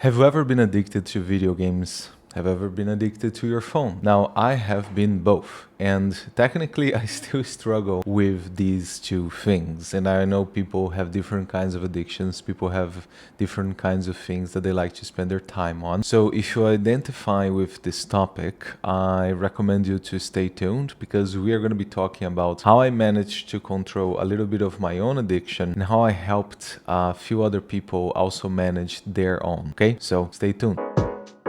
Have you ever been addicted to video games? Have you ever been addicted to your phone? Now, I have been both, and technically, I still struggle with these two things. And I know people have different kinds of addictions, people have different kinds of things that they like to spend their time on. So, if you identify with this topic, I recommend you to stay tuned because we are going to be talking about how I managed to control a little bit of my own addiction and how I helped a few other people also manage their own. Okay, so stay tuned.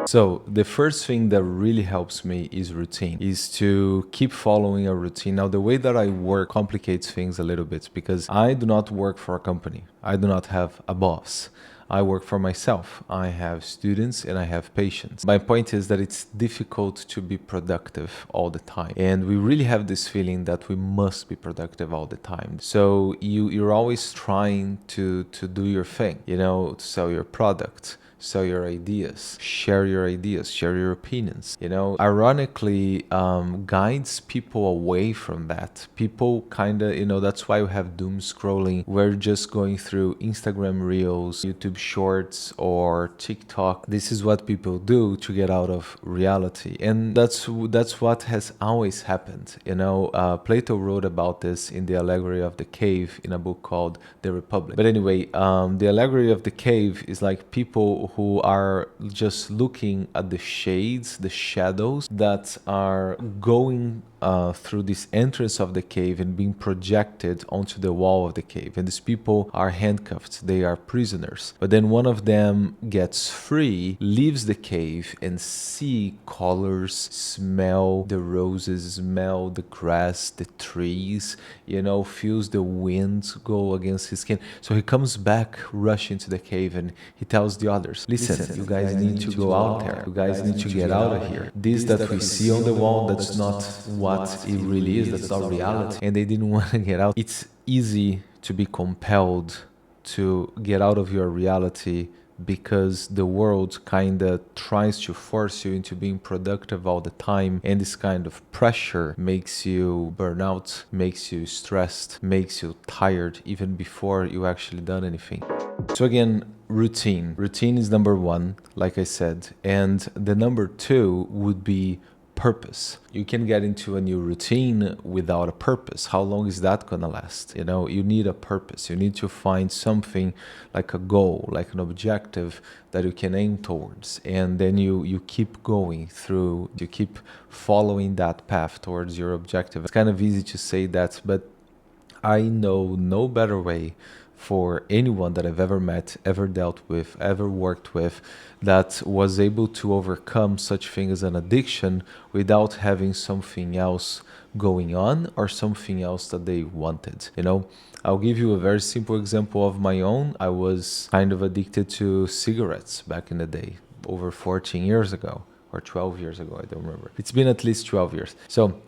So the first thing that really helps me is routine, is to keep following a routine. Now, the way that I work complicates things a little bit because I do not work for a company. I do not have a boss. I work for myself. I have students and I have patients. My point is that it's difficult to be productive all the time. And we really have this feeling that we must be productive all the time. So you're always trying to do your thing, to sell your product, sell your ideas, share your opinions. Ironically, guides people away from that. People kind of, that's why we have doom scrolling. We're just going through Instagram Reels, YouTube Shorts, or TikTok. This is what people do to get out of reality. And that's what has always happened. Plato wrote about this in the Allegory of the Cave in a book called The Republic. But anyway, the Allegory of the Cave is like people who are just looking at the shades, the shadows that are going through this entrance of the cave and being projected onto the wall of the cave. And these people are handcuffed, they are prisoners. But then one of them gets free, leaves the cave, and see colors, smell the roses, smell the grass, the trees, feels the wind go against his skin. So he comes back rushing to the cave and he tells the others, listen, you guys need to go out there. You guys need to get out of here. This that we see on the wall, that's not what it really is. That's not reality. And they didn't want to get out. It's easy to be compelled to get out of your reality because the world kind of tries to force you into being productive all the time, and this kind of pressure makes you burn out, makes you stressed, makes you tired even before you actually done anything. So again, routine is number one, like I said, and the number two would be purpose. You can get into a new routine without a purpose. How long is that gonna last? You need a purpose. You need to find something like a goal, like an objective that you can aim towards. And then you keep going through, you keep following that path towards your objective. It's kind of easy to say that, but I know no better way for anyone that I've ever met, ever dealt with, ever worked with, that was able to overcome such thing as an addiction without having something else going on or something else that they wanted. I'll give you a very simple example of my own. I was kind of addicted to cigarettes back in the day, over 14 years ago or 12 years ago, I don't remember. It's been at least 12 years. So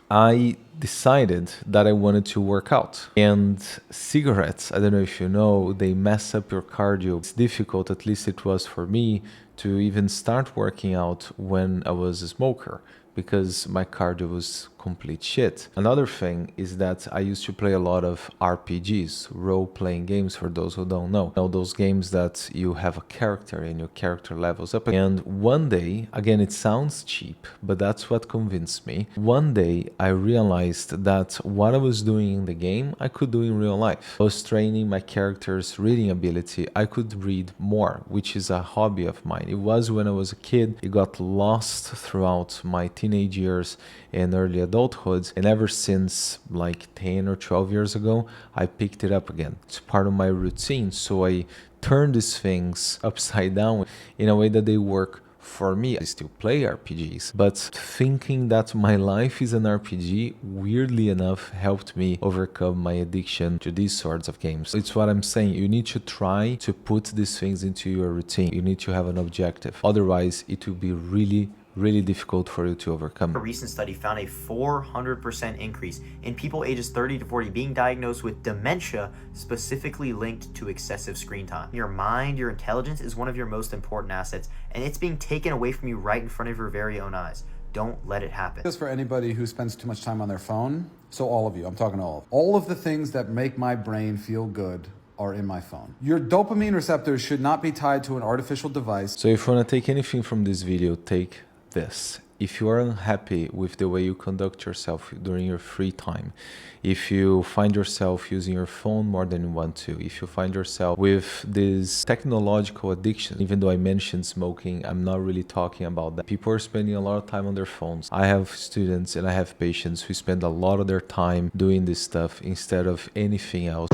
I decided that I wanted to work out. And cigarettes, I don't know if you know, they mess up your cardio. It's difficult, at least it was for me, to even start working out when I was a smoker because my cardio was complete shit. Another thing is that I used to play a lot of RPGs, role-playing games, for those who don't know. Those games that you have a character and your character levels up. And one day, again, it sounds cheap, but that's what convinced me. One day, I realized that what I was doing in the game, I could do in real life. I was training my character's reading ability. I could read more, which is a hobby of mine. It was when I was a kid. It got lost throughout my teenage years and early adulthood, and ever since like 10 or 12 years ago, I picked it up again. It's part of my routine, so I turn these things upside down in a way that they work for me. I still play RPGs, but thinking that my life is an RPG, weirdly enough, helped me overcome my addiction to these sorts of games. It's what I'm saying. You need to try to put these things into your routine. You need to have an objective. Otherwise, it will be really difficult for you to overcome. A recent study found a 400% increase in people ages 30 to 40 being diagnosed with dementia, specifically linked to excessive screen time. Your mind, your intelligence is one of your most important assets, and it's being taken away from you right in front of your very own eyes. Don't let it happen. Just for anybody who spends too much time on their phone, so all of you, I'm talking all of the things that make my brain feel good are in my phone. Your dopamine receptors should not be tied to an artificial device. So if you want to take anything from this video, take this. If you are unhappy with the way you conduct yourself during your free time, if you find yourself using your phone more than you want to, if you find yourself with this technological addiction, even though I mentioned smoking, I'm not really talking about that. People are spending a lot of time on their phones. I have students and I have patients who spend a lot of their time doing this stuff instead of anything else.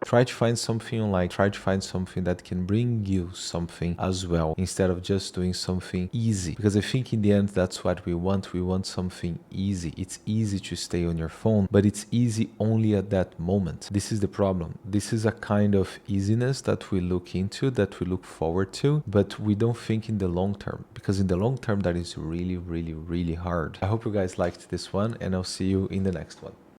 Try to find something you like, try to find something that can bring you something as well, instead of just doing something easy. Because I think in the end, that's what we want. We want something easy. It's easy to stay on your phone, but it's easy only at that moment. This is the problem. This is a kind of easiness that we look into, that we look forward to, but we don't think in the long term, because in the long term, that is really, really, really hard. I hope you guys liked this one, and I'll see you in the next one.